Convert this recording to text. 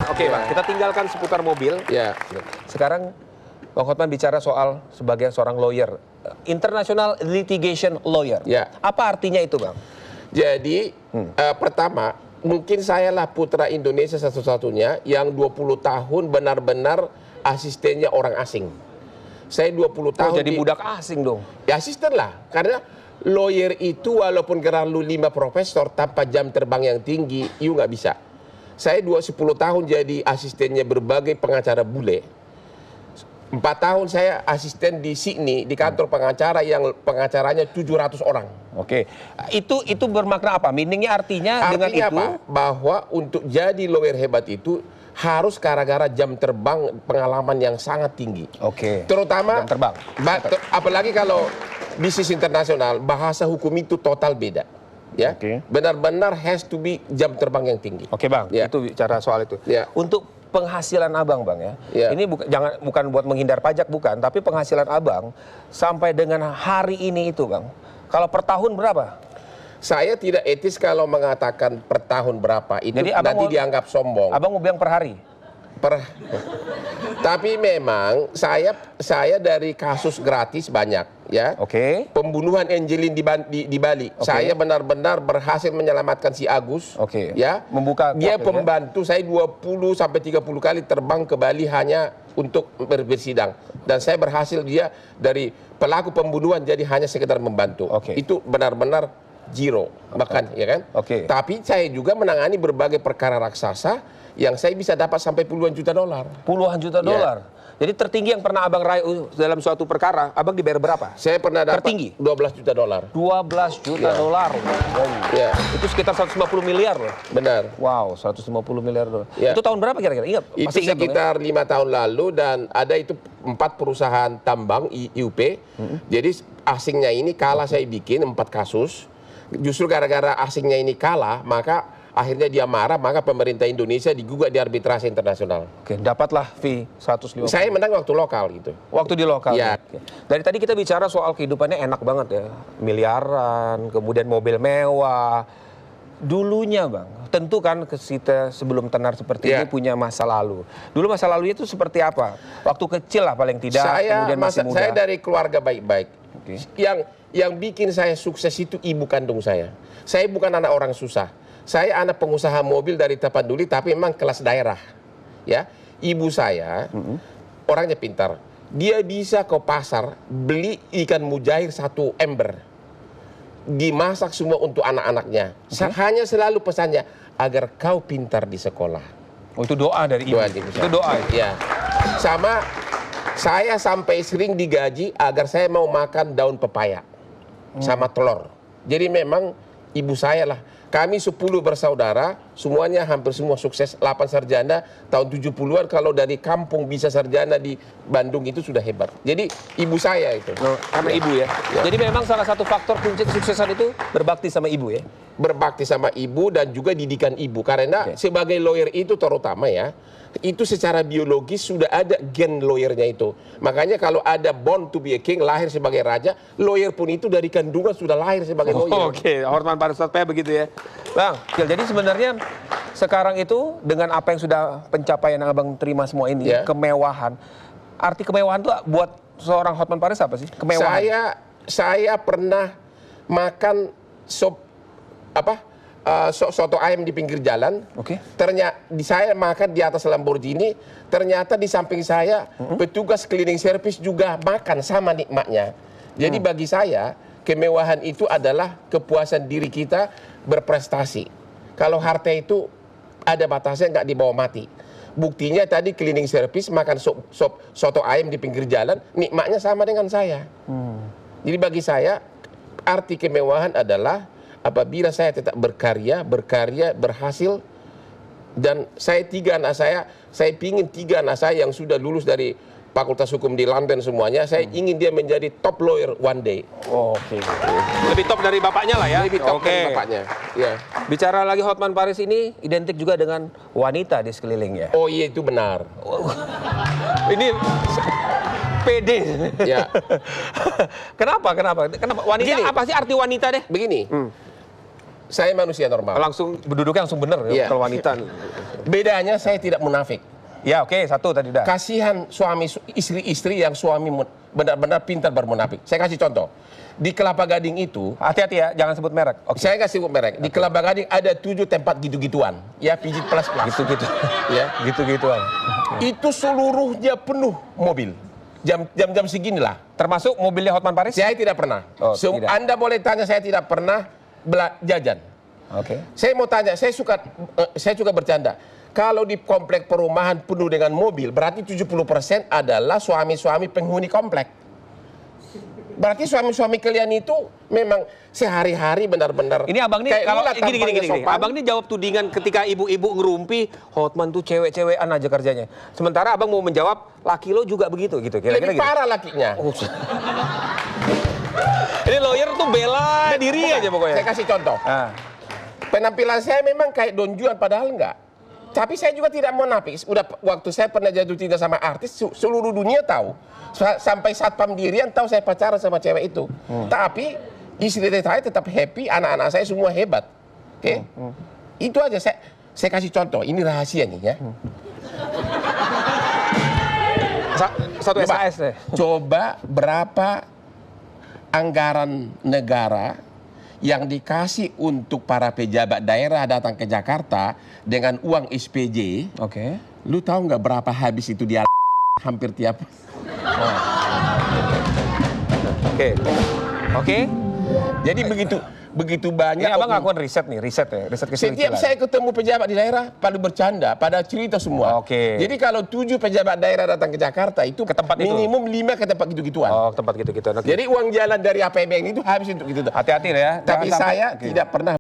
Oke, Bang, kita tinggalkan seputar mobil. Ya. Sekarang Bang Hotman bicara soal sebagai seorang lawyer, international litigation lawyer. Ya. Apa artinya itu, Bang? Jadi pertama, mungkin saya lah putra Indonesia satu-satunya yang 20 tahun benar-benar asistennya orang asing. Saya 20 tahun jadi budak asing dong. Ya asisten lah, karena lawyer itu walaupun lu 5 profesor tanpa jam terbang yang tinggi, you nggak bisa. Saya 10 tahun jadi asistennya berbagai pengacara bule. 4 tahun saya asisten di Sydney, di kantor pengacara yang pengacaranya 700 orang. Oke, itu bermakna apa? Meaningnya artinya dengan itu apa? Bahwa untuk jadi lawyer hebat itu harus gara-gara jam terbang pengalaman yang sangat tinggi. Oke. Terutama jam terbang. Apalagi kalau bisnis internasional, bahasa hukum itu total beda. Ya, benar-benar has to be jam terbang yang tinggi. Oke, Bang, itu bicara soal itu. Untuk penghasilan Abang, Bang, ini bukan buat menghindar pajak, bukan, tapi penghasilan Abang sampai dengan hari ini itu, Bang, kalau per tahun berapa? Saya tidak etis kalau mengatakan per tahun berapa, itu jadi nanti dianggap sombong. Abang mau bilang per hari? Tapi memang saya dari kasus gratis banyak, ya. Oke. Pembunuhan Angelin di Bali, saya benar-benar berhasil menyelamatkan si Agus. Ya. Dia pembantu saya 20 sampai 30 kali terbang ke Bali hanya untuk bersidang, dan saya berhasil dia dari pelaku pembunuhan jadi hanya sekedar membantu. Itu benar-benar zero, bahkan ya kan. Tapi saya juga menangani berbagai perkara raksasa yang saya bisa dapat sampai puluhan juta dolar. Puluhan juta dolar. Jadi tertinggi yang pernah Abang raih dalam suatu perkara, Abang dibayar berapa? Saya pernah dapat tertinggi 12 juta dolar. 12 juta dolar. Ya. Itu sekitar 150 miliar loh. Benar. Wow, 150 miliar dolar. Itu tahun berapa kira-kira? Ingat? Itu sekitar 5 tahun lalu, dan ada itu 4 perusahaan tambang IUP. Jadi asingnya ini kalah saya bikin 4 kasus. Justru gara-gara asingnya ini kalah, maka akhirnya dia marah, maka pemerintah Indonesia digugat di arbitrase internasional. Dapatlah fee 150. Saya menang waktu lokal gitu. Waktu di lokal. Ya. Dari tadi kita bicara soal kehidupannya enak banget ya, miliaran, kemudian mobil mewah. Dulunya, Bang, tentu kan kita sebelum tenar seperti ini punya masa lalu. Dulu masa lalunya itu seperti apa? Waktu kecil lah paling tidak, kemudian masih muda. Saya dari keluarga baik-baik. Yang bikin saya sukses itu ibu kandung saya. Saya bukan anak orang susah. Saya anak pengusaha mobil dari Tapanuli, tapi memang kelas daerah. Ya, ibu saya orangnya pintar. Dia bisa ke pasar beli ikan mujair 1 ember, dimasak semua untuk anak-anaknya. Hanya selalu pesannya agar kau pintar di sekolah. Oh, itu doa dari ibu. Itu doa. Ya. Sama saya sampai sering digaji agar saya mau makan daun pepaya sama telur. Jadi memang ibu saya lah. Kami 10 bersaudara, semuanya hampir semua sukses, 8 sarjana, tahun 70-an kalau dari kampung bisa sarjana di Bandung itu sudah hebat. Jadi ibu saya itu. Karena ibu ya. Jadi memang salah satu faktor kunci kesuksesan itu berbakti sama ibu ya? Berbakti sama ibu dan juga didikan ibu. Karena sebagai lawyer itu terutama ya, itu secara biologis sudah ada gen lawyernya itu. Makanya kalau ada born to be a king, lahir sebagai raja, lawyer pun itu dari kandungan sudah lahir sebagai lawyer. Hotman Paris begitu ya. Bang, jadi sebenarnya sekarang itu dengan apa yang sudah pencapaian yang Abang terima semua ini, kemewahan. Arti kemewahan itu buat seorang Hotman Paris apa sih? Kemewahan. Saya pernah makan soto ayam di pinggir jalan. Ternyata saya makan di atas Lamborghini. Ternyata di samping saya petugas cleaning service juga makan sama nikmatnya. Jadi bagi saya kemewahan itu adalah kepuasan diri kita berprestasi. Kalau harta itu ada batasnya, nggak dibawa mati. Buktinya tadi cleaning service makan soto ayam di pinggir jalan, nikmatnya sama dengan saya. Jadi bagi saya arti kemewahan adalah apabila saya tetap berkarya, berhasil, dan saya 3 anak saya pingin 3 anak saya yang sudah lulus dari Fakultas Hukum di London semuanya, saya ingin dia menjadi top lawyer one day. Lebih top dari bapaknya lah ya? Lebih top dari bapaknya, ya. Bicara lagi Hotman Paris ini identik juga dengan wanita di sekelilingnya. Oh iya, itu benar. Ini pede. Ya. Kenapa? Wanita, begini, apa sih arti wanita deh? Begini, Saya manusia normal. Langsung berduduknya langsung bener ya, kalau wanita. Bedanya saya tidak munafik. Ya oke, satu tadi dah. Kasihan suami istri-istri yang suami benar-benar pintar bermunafik. Saya kasih contoh. Di Kelapa Gading itu, Hati-hati ya, jangan sebut merek. Oke. saya kasih sebut merek. Di Kelapa Gading ada 7 tempat gitu-gituan. Ya, pijit plus. Gitu-gitu. Ya. Gitu-gituan. Itu seluruhnya penuh mobil. Jam-jam seginilah. Termasuk mobilnya Hotman Paris? Saya tidak pernah. Oh, tidak. Anda boleh tanya, saya tidak pernah jajan. Oke. Saya mau tanya, saya suka bercanda. Kalau di komplek perumahan penuh dengan mobil, berarti 70% adalah suami-suami penghuni komplek. Berarti suami-suami kalian itu memang sehari-hari benar-benar. Ini abang nih kalau gini. sopan. Abang nih jawab tudingan ketika ibu-ibu ngerumpi Hotman tuh cewek-cewekan aja kerjanya. Sementara abang mau menjawab laki lo juga begitu gitu. Kira-kira Lebih gitu. parah lakinya. Ini lawyer tuh bela diri aja pokoknya. Saya kasih contoh. Ah. Penampilan saya memang kayak Don Juan padahal enggak. Tapi saya juga tidak munafik. Udah waktu saya pernah jatuh cinta sama artis, seluruh dunia tahu. Sampai Satpam Dirian tahu saya pacaran sama cewek itu. Tapi istri saya tetap happy, anak-anak saya semua hebat. Oke? Itu aja saya kasih contoh. Ini rahasia nih ya. Satu SAS deh. Coba berapa anggaran negara yang dikasih untuk para pejabat daerah datang ke Jakarta dengan uang SPJ. Oke. Lu tahu nggak berapa habis itu dia hampir tiap. Oke. Jadi begitu banyak. Ini abang ngakuin riset ya, riset Setiap saya ketemu pejabat di daerah, pada bercanda, pada cerita semua. Oke. Jadi kalau 7 pejabat daerah datang ke Jakarta itu Ke tempat itu? minimum 5 ke tempat gitu-gituan. Oh, tempat gitu-gitu. Jadi uang jalan dari APBN itu habis untuk gitu. Hati-hati ya. Tapi Jangan saya sampai- tidak pernah